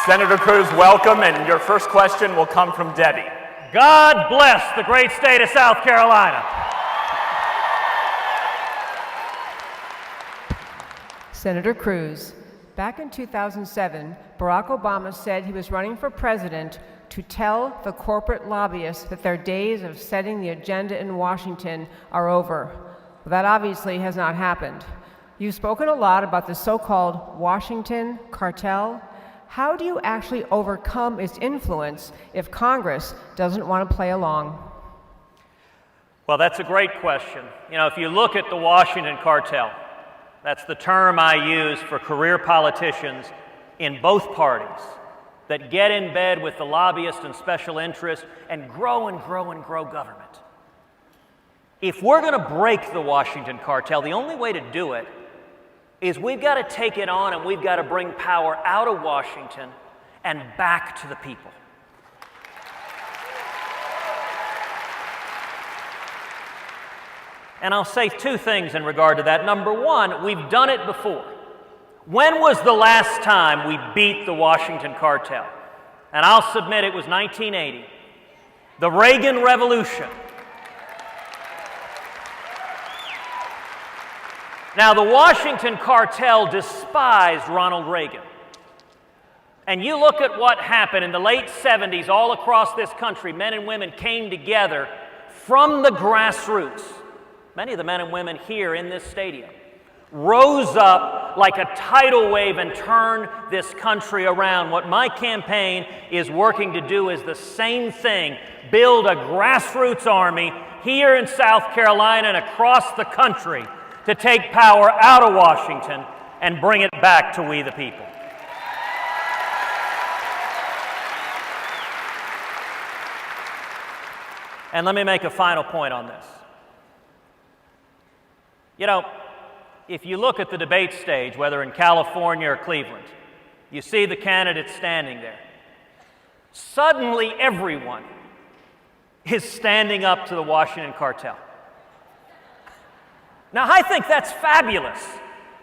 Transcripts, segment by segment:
Senator Cruz, welcome, and your first question will come from Debbie. God bless the great state of South Carolina. Senator Cruz, back in 2007, Barack Obama said he was running for president to tell the corporate lobbyists that their days of setting the agenda in Washington are over. Well, that obviously has not happened. You've spoken a lot about the so-called Washington cartel. How do you actually overcome its influence if Congress doesn't want to play along? Well, that's a great question. You know, if you look at the Washington cartel, that's the term I use for career politicians in both parties that get in bed with the lobbyists and special interests and grow and grow and grow government. If we're going to break the Washington cartel, the only way to do it is we've got to take it on and we've got to bring power out of Washington and back to the people. And I'll say two things in regard to that. Number one, we've done it before. When was the last time we beat the Washington cartel? And I'll submit it was 1980, the Reagan Revolution. Now, the Washington cartel despised Ronald Reagan. And you look at what happened in the late 70s all across this country. Men and women came together from the grassroots. Many of the men and women here in this stadium rose up like a tidal wave and turned this country around. What my campaign is working to do is the same thing. Build a grassroots army here in South Carolina and across the country to take power out of Washington and bring it back to we the people. And let me make a final point on this. You know, if you look at the debate stage, whether in California or Cleveland, you see the candidates standing there. Suddenly everyone is standing up to the Washington cartel. Now, I think that's fabulous.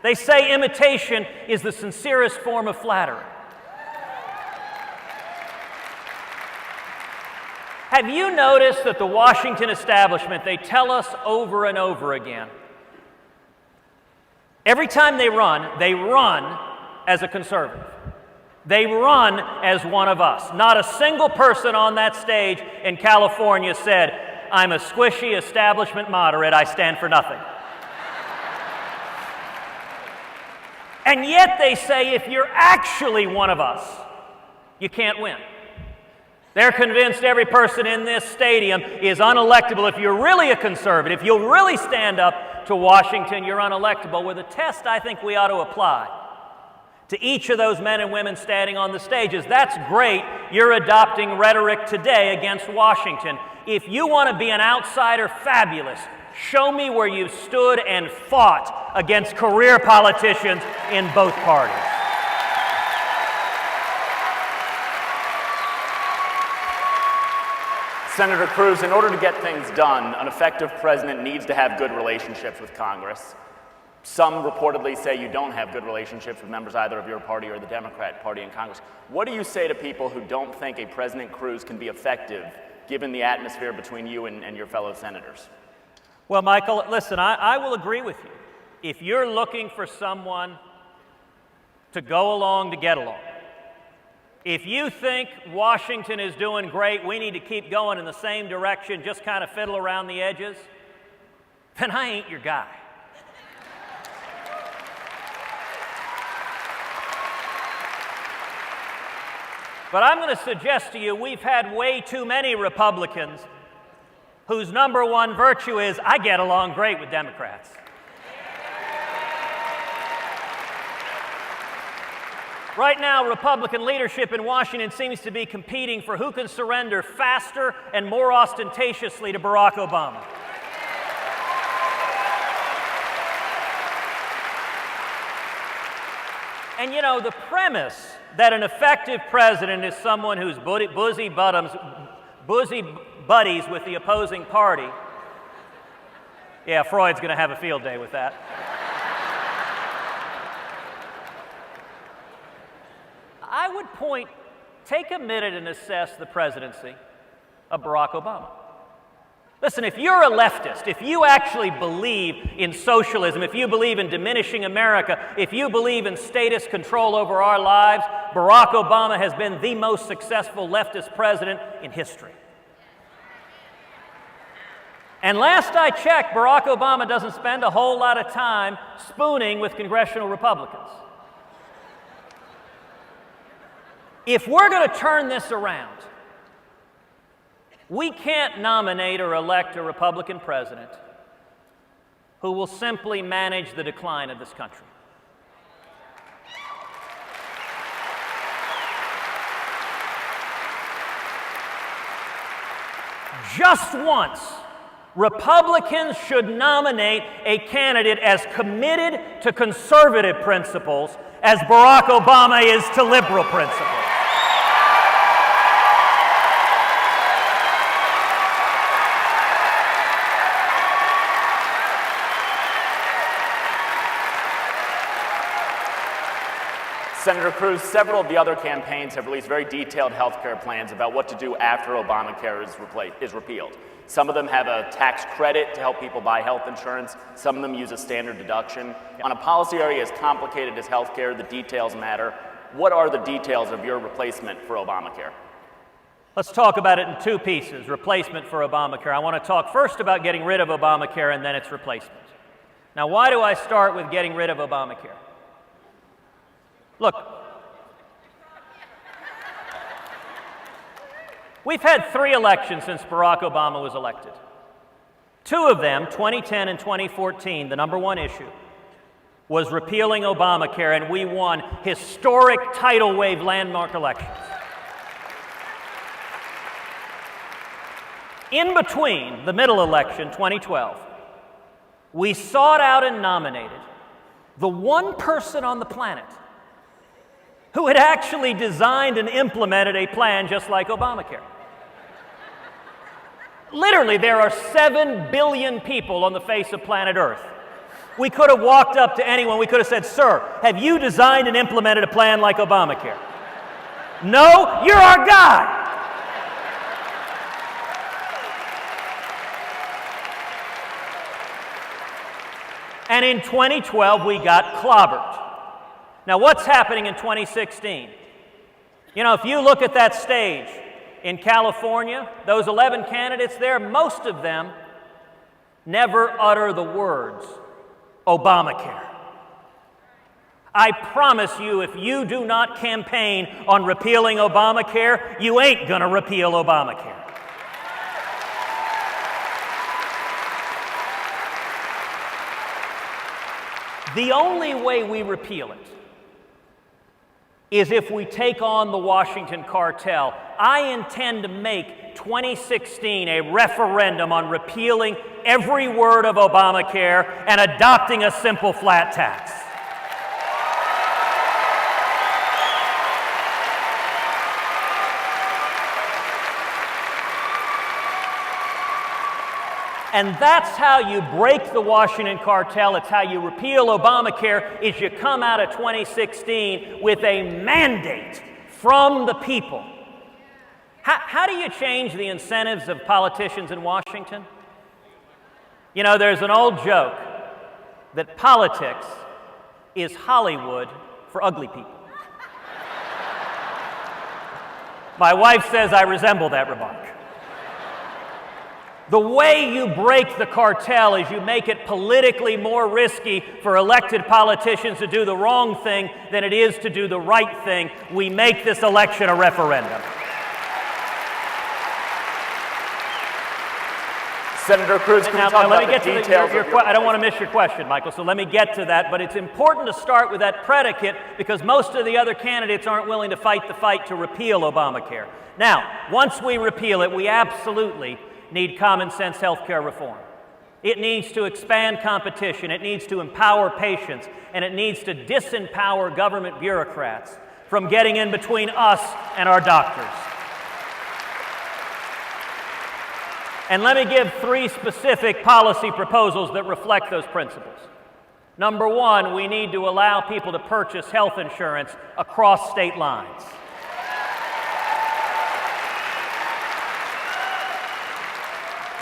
They say imitation is the sincerest form of flattery. Have you noticed that the Washington establishment, they tell us over and over again, every time they run as a conservative. They run as one of us. Not a single person on that stage in California said, "I'm a squishy establishment moderate, I stand for nothing." And yet they say, if you're actually one of us, you can't win. They're convinced every person in this stadium is unelectable. If you're really a conservative, if you'll really stand up to Washington, you're unelectable. With a test I think we ought to apply to each of those men and women standing on the stages. That's great. You're adopting rhetoric today against Washington. If you want to be an outsider, fabulous. Show me where you've stood and fought against career politicians in both parties. Senator Cruz, in order to get things done, an effective president needs to have good relationships with Congress. Some reportedly say you don't have good relationships with members either of your party or the Democrat Party in Congress. What do you say to people who don't think a President Cruz can be effective given the atmosphere between you and your fellow senators? Well, Michael, listen, I will agree with you. If you're looking for someone to go along to get along, if you think Washington is doing great, we need to keep going in the same direction, just kind of fiddle around the edges, then I ain't your guy. But I'm going to suggest to you we've had way too many Republicans whose number one virtue is, I get along great with Democrats. Right now, Republican leadership in Washington seems to be competing for who can surrender faster and more ostentatiously to Barack Obama. And you know, the premise that an effective president is someone who's bosom buddies with the opposing party, yeah, Freud's going to have a field day with that. I would take a minute and assess the presidency of Barack Obama. Listen, if you're a leftist, if you actually believe in socialism, if you believe in diminishing America, if you believe in statist control over our lives, Barack Obama has been the most successful leftist president in history. And last I checked, Barack Obama doesn't spend a whole lot of time spooning with congressional Republicans. If we're going to turn this around, we can't nominate or elect a Republican president who will simply manage the decline of this country. Just once, Republicans should nominate a candidate as committed to conservative principles as Barack Obama is to liberal principles. Senator Cruz, several of the other campaigns have released very detailed health care plans about what to do after Obamacare is repealed. Some of them have a tax credit to help people buy health insurance. Some of them use a standard deduction. On a policy area as complicated as health care, the details matter. What are the details of your replacement for Obamacare? Let's talk about it in two pieces, replacement for Obamacare. I want to talk first about getting rid of Obamacare and then its replacement. Now, why do I start with getting rid of Obamacare? Look, we've had 3 elections since Barack Obama was elected. 2 of them, 2010 and 2014, the number one issue was repealing Obamacare, and we won historic tidal wave landmark elections. In between the middle election, 2012, we sought out and nominated the one person on the planet who had actually designed and implemented a plan just like Obamacare. Literally, there are 7 billion people on the face of planet Earth. We could have walked up to anyone, we could have said, "Sir, have you designed and implemented a plan like Obamacare?" "No, you're our guy." And in 2012, we got clobbered. Now, what's happening in 2016? You know, if you look at that stage in California, those 11 candidates there, most of them never utter the words Obamacare. I promise you, if you do not campaign on repealing Obamacare, you ain't gonna repeal Obamacare. The only way we repeal it is if we take on the Washington cartel. I intend to make 2016 a referendum on repealing every word of Obamacare and adopting a simple flat tax. And that's how you break the Washington cartel. It's how you repeal Obamacare, is you come out of 2016 with a mandate from the people. How do you change the incentives of politicians in Washington? You know, there's an old joke that politics is Hollywood for ugly people. My wife says I resemble that remark. The way you break the cartel is you make it politically more risky for elected politicians to do the wrong thing than it is to do the right thing. We make this election a referendum. Senator Cruz, can we talk about the details of your I don't want to miss your question, Michael, so let me get to that. But it's important to start with that predicate because most of the other candidates aren't willing to fight the fight to repeal Obamacare. Now, once we repeal it, we absolutely need common sense health care reform. It needs to expand competition, it needs to empower patients, and it needs to disempower government bureaucrats from getting in between us and our doctors. And let me give 3 specific policy proposals that reflect those principles. Number one, we need to allow people to purchase health insurance across state lines.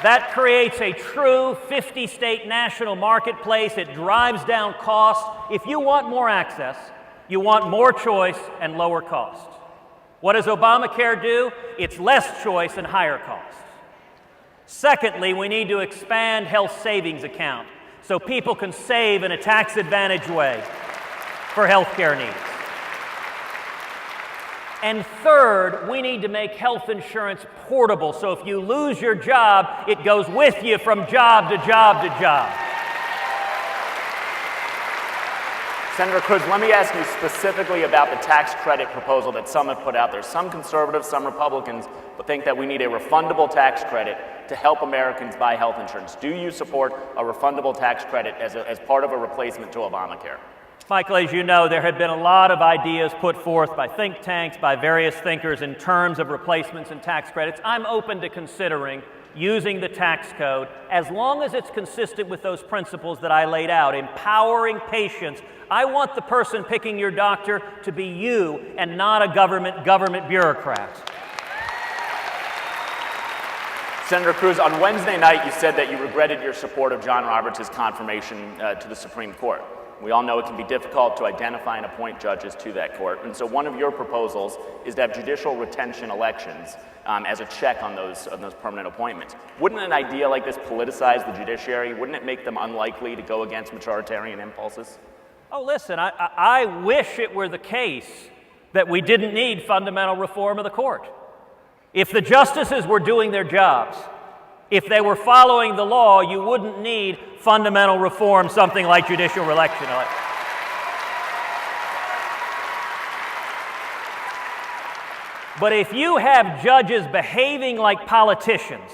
That creates a true 50-state national marketplace. It drives down costs. If you want more access, you want more choice and lower costs. What does Obamacare do? It's less choice and higher costs. Secondly, we need to expand health savings account so people can save in a tax-advantaged way for health care needs. And third, we need to make health insurance portable, so if you lose your job, it goes with you from job to job to job. Senator Cruz, let me ask you specifically about the tax credit proposal that some have put out there. Some conservatives, some Republicans, but think that we need a refundable tax credit to help Americans buy health insurance. Do you support a refundable tax credit as part of a replacement to Obamacare? Michael, as you know, there have been a lot of ideas put forth by think tanks, by various thinkers in terms of replacements and tax credits. I'm open to considering using the tax code as long as it's consistent with those principles that I laid out, empowering patients. I want the person picking your doctor to be you and not a government bureaucrat. Senator Cruz, on Wednesday night you said that you regretted your support of John Roberts' confirmation to the Supreme Court. We all know it can be difficult to identify and appoint judges to that court, and so one of your proposals is to have judicial retention elections as a check on those permanent appointments. Wouldn't an idea like this politicize the judiciary? Wouldn't it make them unlikely to go against majoritarian impulses? Oh, listen, I wish it were the case that we didn't need fundamental reform of the court. If the justices were doing their jobs, if they were following the law, you wouldn't need fundamental reform, something like judicial reelection. But if you have judges behaving like politicians,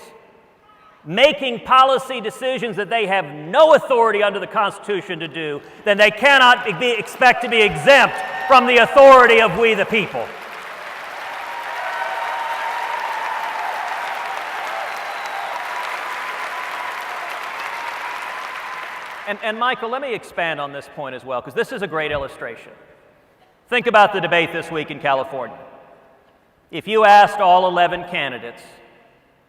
making policy decisions that they have no authority under the Constitution to do, then they cannot expect to be exempt from the authority of we the people. And Michael, let me expand on this point as well, because this is a great illustration. Think about the debate this week in California. If you asked all 11 candidates,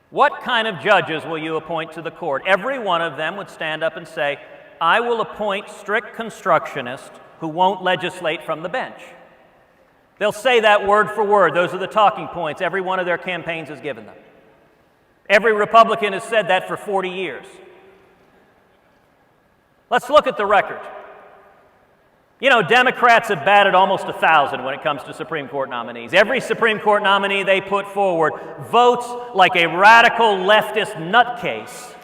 what kind of judges will you appoint to the court? Every one of them would stand up and say, I will appoint strict constructionists who won't legislate from the bench. They'll say that word for word. Those are the talking points every one of their campaigns has given them. Every Republican has said that for 40 years. Let's look at the record. You know, Democrats have batted almost 1,000 when it comes to Supreme Court nominees. Every Supreme Court nominee they put forward votes like a radical leftist nutcase.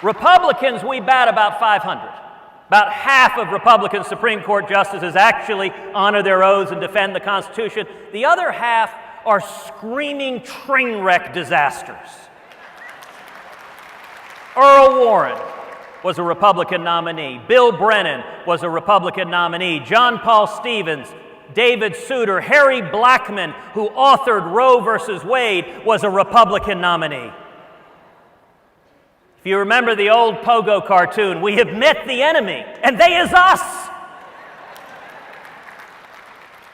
Republicans, we bat about 500. About half of Republican Supreme Court justices actually honor their oaths and defend the Constitution. The other half are screaming train wreck disasters. Earl Warren was a Republican nominee. Bill Brennan was a Republican nominee. John Paul Stevens, David Souter, Harry Blackmun, who authored Roe versus Wade, was a Republican nominee. If you remember the old Pogo cartoon, we have met the enemy, and they is us.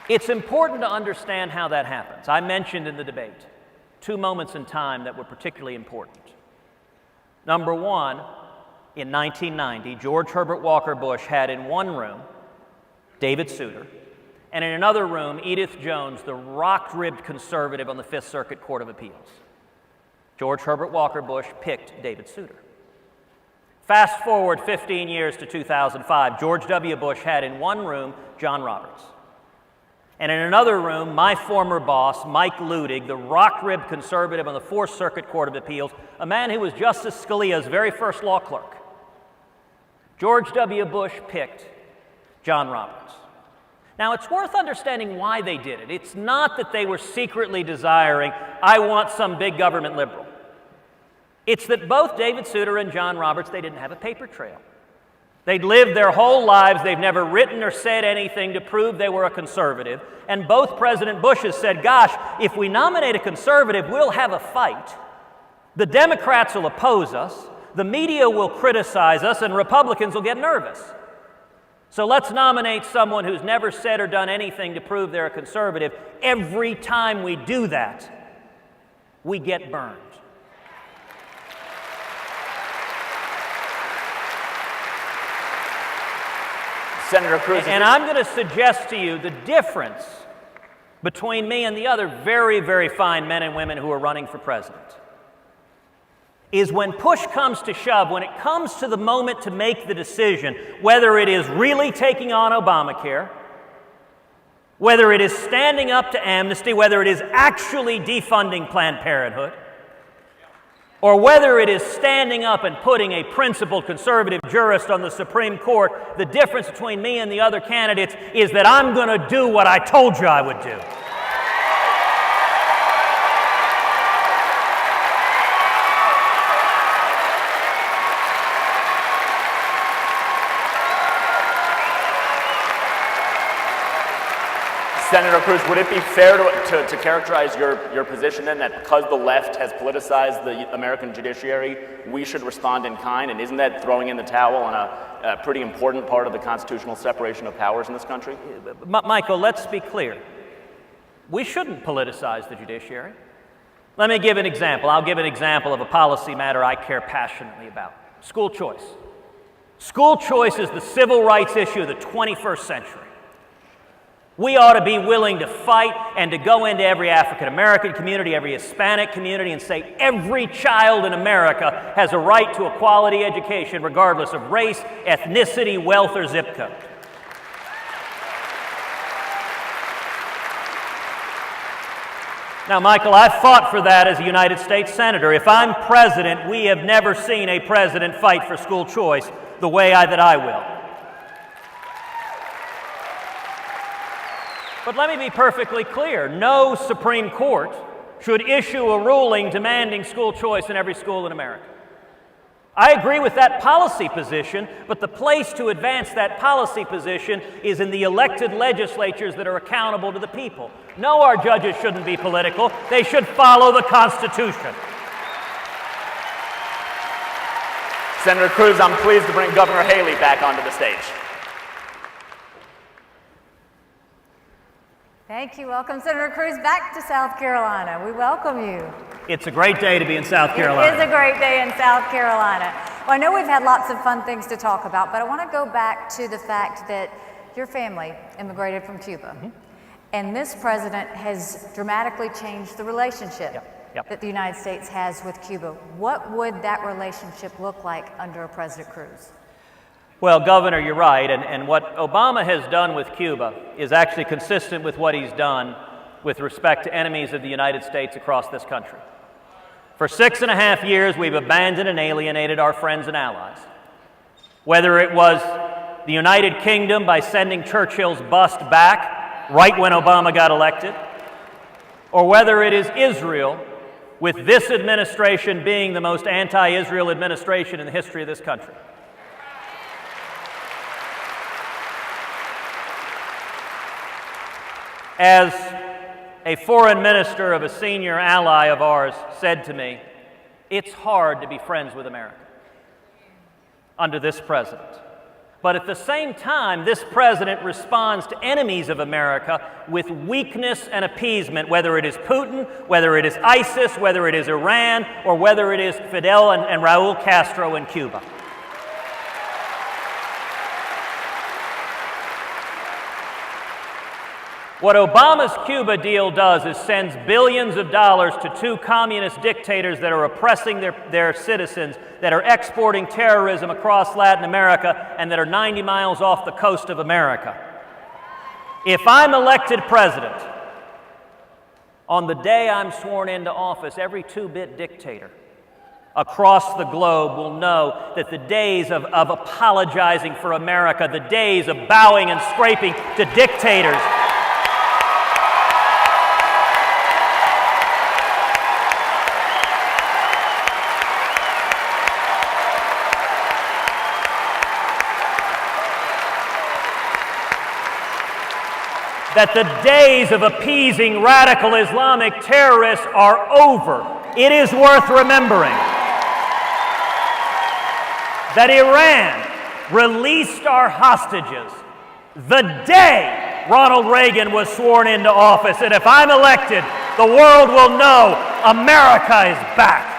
It's important to understand how that happens. I mentioned in the debate 2 moments in time that were particularly important. Number one, in 1990, George Herbert Walker Bush had in one room David Souter, and in another room, Edith Jones, the rock-ribbed conservative on the Fifth Circuit Court of Appeals. George Herbert Walker Bush picked David Souter. Fast forward 15 years to 2005, George W. Bush had in one room John Roberts. And in another room, my former boss, Mike Ludig, the rock-ribbed conservative on the Fourth Circuit Court of Appeals, a man who was Justice Scalia's very first law clerk. George W. Bush picked John Roberts. Now, it's worth understanding why they did it. It's not that they were secretly desiring, I want some big government liberal. It's that both David Souter and John Roberts, they didn't have a paper trail. They'd lived their whole lives. They've never written or said anything to prove they were a conservative. And both President Bushes said, gosh, if we nominate a conservative, we'll have a fight. The Democrats will oppose us, the media will criticize us, and Republicans will get nervous. So let's nominate someone who's never said or done anything to prove they're a conservative. Every time we do that, we get burned. Senator Cruz. And I'm going to suggest to you the difference between me and the other very, very fine men and women who are running for president is when push comes to shove, when it comes to the moment to make the decision, whether it is really taking on Obamacare, whether it is standing up to amnesty, whether it is actually defunding Planned Parenthood, or whether it is standing up and putting a principled conservative jurist on the Supreme Court, the difference between me and the other candidates is that I'm going to do what I told you I would do. Senator Cruz, would it be fair to characterize your position then that because the left has politicized the American judiciary, we should respond in kind? And isn't that throwing in the towel on a pretty important part of the constitutional separation of powers in this country? Michael, let's be clear. We shouldn't politicize the judiciary. Let me give an example. I'll give an example of a policy matter I care passionately about. School choice. School choice is the civil rights issue of the 21st century. We ought to be willing to fight and to go into every African American community, every Hispanic community, and say every child in America has a right to a quality education regardless of race, ethnicity, wealth, or zip code. Now, Michael, I've fought for that as a United States Senator. If I'm president, we have never seen a president fight for school choice the way that I will. But let me be perfectly clear. No Supreme Court should issue a ruling demanding school choice in every school in America. I agree with that policy position, but the place to advance that policy position is in the elected legislatures that are accountable to the people. No, our judges shouldn't be political. They should follow the Constitution. Senator Cruz, I'm pleased to bring Governor Haley back onto the stage. Thank you. Welcome, Senator Cruz, back to South Carolina. We welcome you. It's a great day to be in South Carolina. It is a great day in South Carolina. Well, I know we've had lots of fun things to talk about, but I want to go back to the fact that your family immigrated from Cuba. Mm-hmm. And this president has dramatically changed the relationship that the United States has with Cuba. What would that relationship look like under a President Cruz? Well, Governor, you're right, and what Obama has done with Cuba is actually consistent with what he's done with respect to enemies of the United States across this country. For 6.5 years, we've abandoned and alienated our friends and allies. Whether it was the United Kingdom by sending Churchill's bust back right when Obama got elected, or whether it is Israel, with this administration being the most anti-Israel administration in the history of this country. As a foreign minister of a senior ally of ours said to me, it's hard to be friends with America under this president. But at the same time, this president responds to enemies of America with weakness and appeasement, whether it is Putin, whether it is ISIS, whether it is Iran, or whether it is Fidel and Raul Castro in Cuba. What Obama's Cuba deal does is sends billions of dollars to two communist dictators that are oppressing their citizens, that are exporting terrorism across Latin America, and that are 90 miles off the coast of America. If I'm elected president, on the day I'm sworn into office, every two-bit dictator across the globe will know that the days of apologizing for America, the days of bowing and scraping to dictators, that the days of appeasing radical Islamic terrorists are over. it is worth remembering that Iran released our hostages the day Ronald Reagan was sworn into office. And if I'm elected, the world will know America is back.